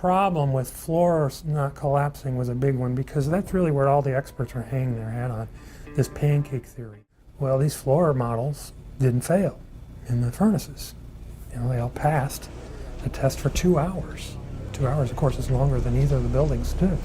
problem with floors not collapsing was a big one, because that's really where all the experts are hanging their hat on, this pancake theory. Well, these floor models didn't fail in the furnaces. You know, they all passed the test for 2 hours. 2 hours, of course, is longer than either of the buildings stood.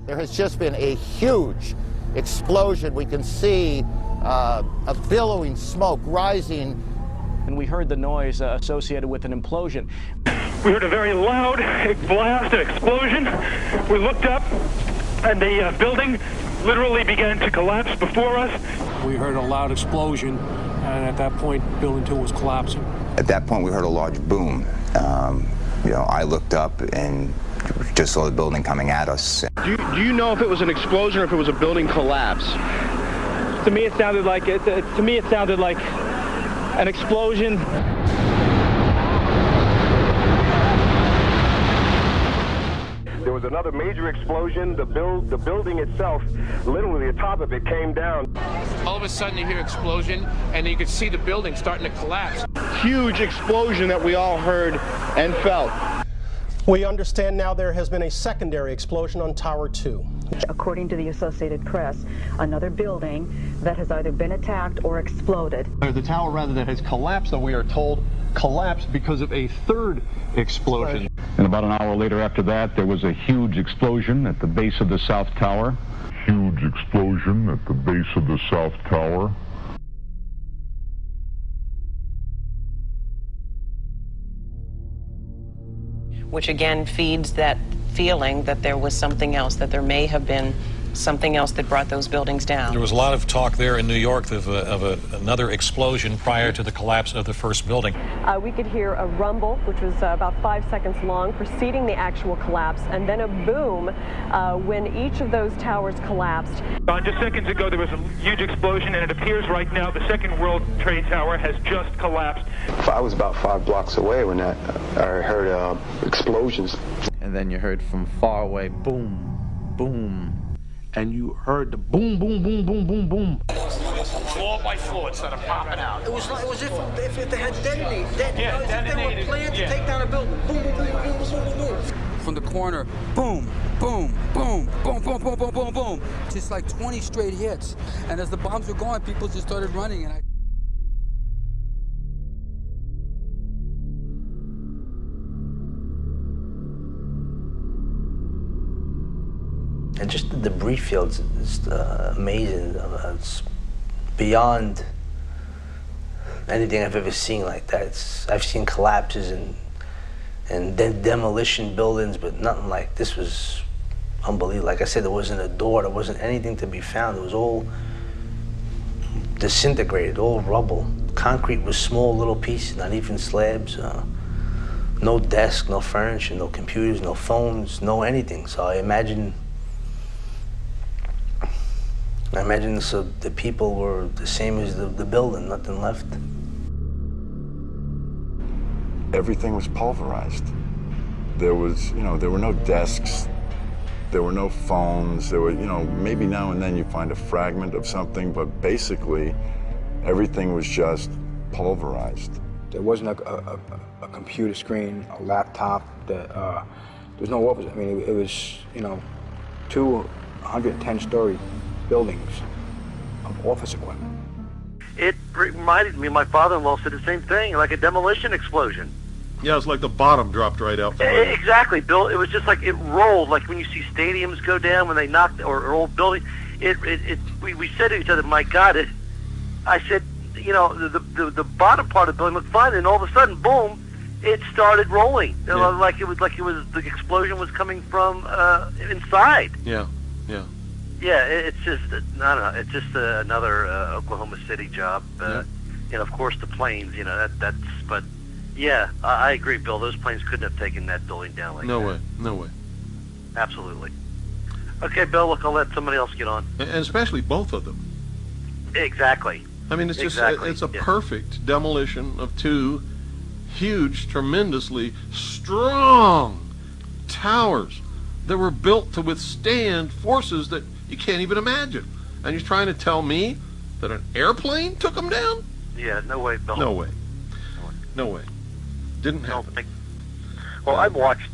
There has just been a huge explosion. We can see a billowing smoke rising. And we heard the noise associated with an implosion. We heard a very loud blast, an explosion. We looked up, and the building literally began to collapse before us. We heard a loud explosion, and at that point, Building 2 was collapsing. At that point, we heard a large boom. You know, I looked up and just saw the building coming at us. Do you know if it was an explosion or if it was a building collapse? To me, it sounded like an explosion. There was another major explosion. The building itself, literally the top of it came down. All of a sudden you hear explosion, and you could see the building starting to collapse. Huge explosion that we all heard and felt. We understand now there has been a secondary explosion on Tower 2. According to the Associated Press, another building that has either been attacked or exploded. The tower, rather, that has collapsed, though we are told, collapsed because of a third explosion. And about an hour later after that, there was a huge explosion at the base of the South Tower. Huge explosion at the base of the South Tower. Which again feeds that feeling that there was something else, that there may have been something else that brought those buildings down. There was a lot of talk there in New York of another explosion prior to the collapse of the first building. We could hear a rumble, which was about 5 seconds long, preceding the actual collapse, and then a boom when each of those towers collapsed. Just seconds ago, there was a huge explosion, and it appears right now the second World Trade Tower has just collapsed. I was about 5 blocks away when I heard explosions. And then you heard from far away, boom, boom. And you heard the boom, boom, boom, boom, boom, boom. Floor by floor, it started popping out. It was like, it was if they had detonated. Yeah, detonated. They were planned to take down a building. Boom, boom, boom, boom, boom, boom, boom. From the corner, boom, boom, boom, boom, boom, boom, boom, boom, boom. Just like 20 straight hits. And as the bombs were going, people just started running. And just the debris fields is amazing. It's beyond anything I've ever seen like that. I've seen collapses and demolition buildings, but nothing like this. Was unbelievable. Like I said, there wasn't a door, there wasn't anything to be found. It was all disintegrated, all rubble. Concrete was small little pieces, not even slabs. No desk, no furniture, no computers, no phones, no anything. So I imagine the people were the same as the building, nothing left. Everything was pulverized. There was, there were no desks, there were no phones, there were, maybe now and then you find a fragment of something, but basically everything was just pulverized. There wasn't a computer screen, a laptop, there was no office. I mean, it was, 210-story buildings of office equipment. it reminded me, my father-in-law said the same thing, like a demolition explosion. Yeah, it's like the bottom dropped right out. Exactly, Bill. It was just like it rolled, like when you see stadiums go down when they knocked, or old buildings. We said to each other, my God, I said, you know, the bottom part of the building looked fine, and all of a sudden, boom, it started rolling. Yeah. Like it was the explosion was coming from inside. Yeah, yeah. Yeah, it's just, I don't know, it's just another Oklahoma City job. Yeah. You know, of course, the planes, you know, but yeah, I agree, Bill. Those planes couldn't have taken that building down like that. No way, no way. Absolutely. Okay, Bill, look, I'll let somebody else get on. And especially both of them. Exactly. I mean, it's just, Exactly. it's a Yeah. perfect demolition of two huge, tremendously strong towers that were built to withstand forces that you can't even imagine. And you're trying to tell me that an airplane took them down? Yeah, no way, Bill. No way. No way. Didn't happen. Well, I've watched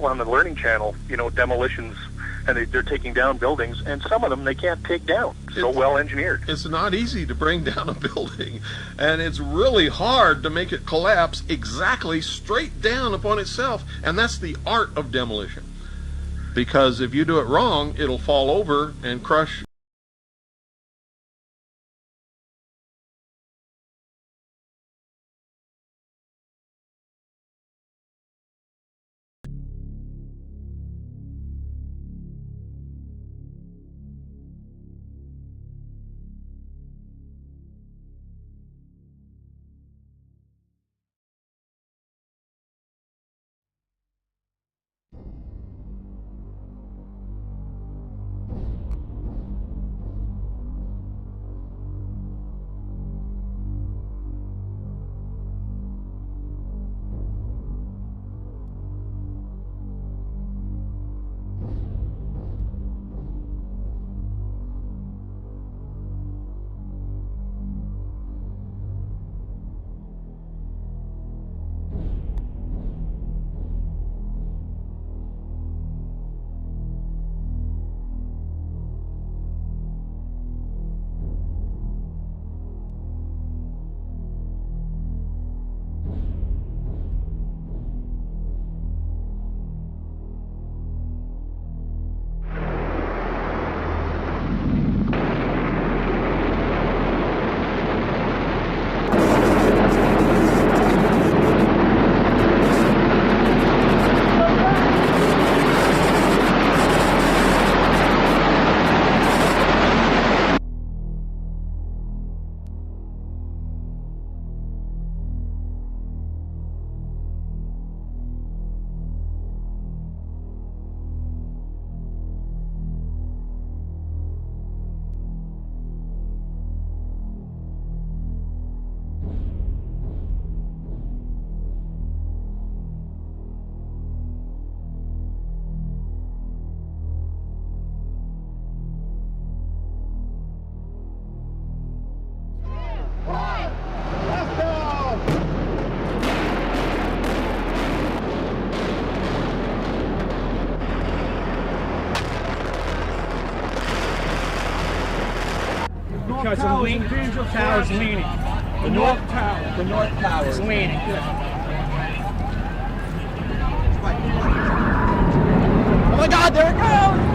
on the Learning Channel, you know, demolitions, and they're taking down buildings, and some of them they can't take down. So well engineered. It's not easy to bring down a building, and it's really hard to make it collapse exactly straight down upon itself, and that's the art of demolition. Because if you do it wrong, it'll fall over and crush. Because the tower's leaning. The north tower is leaning. Oh my God, there it goes!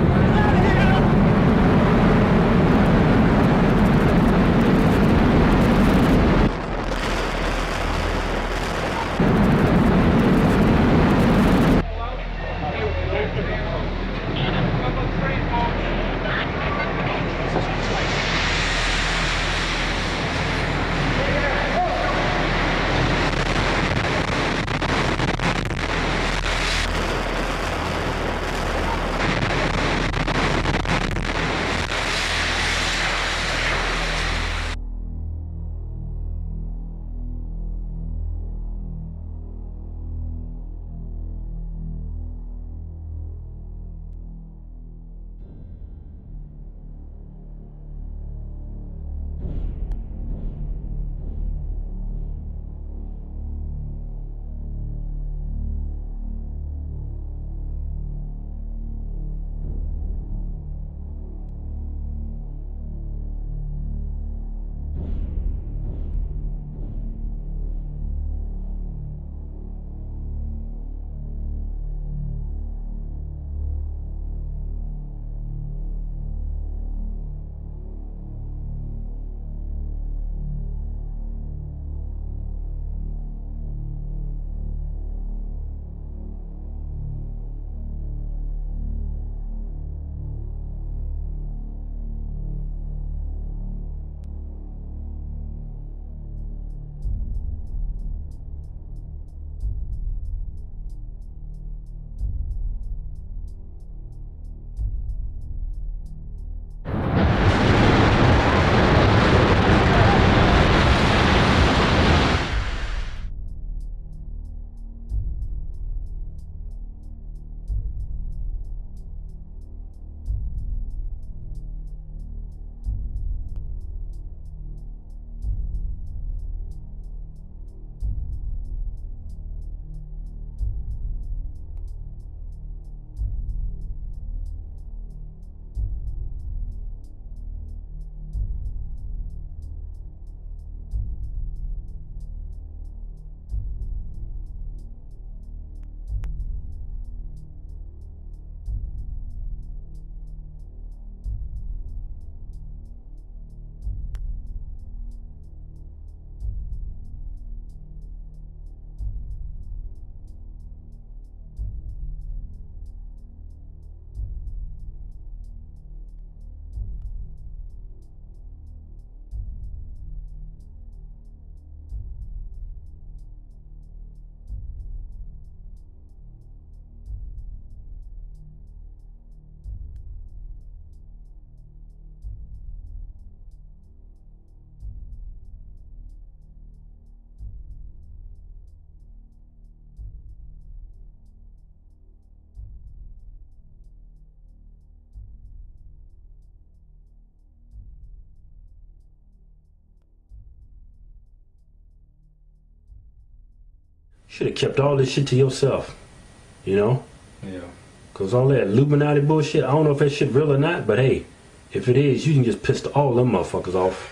Should have kept all this shit to yourself, you know? Yeah. Cause all that Illuminati bullshit, I don't know if that shit real or not, but hey, if it is, you can just piss all them motherfuckers off.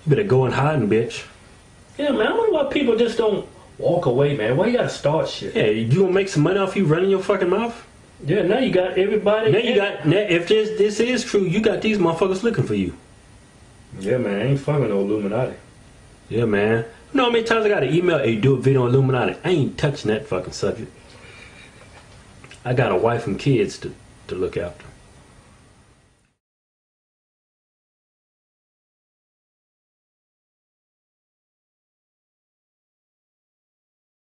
You better go and hide, bitch. Yeah, man, I wonder why people just don't walk away, man. Why you gotta start shit? Yeah, you gonna make some money off you running your fucking mouth? Yeah, now you got everybody. Now if this is true, you got these motherfuckers looking for you. Yeah, man, I ain't fucking no Illuminati. Yeah, man. You know how many times I got an email, hey, do a video on Illuminati? I ain't touching that fucking subject. I got a wife and kids to look after.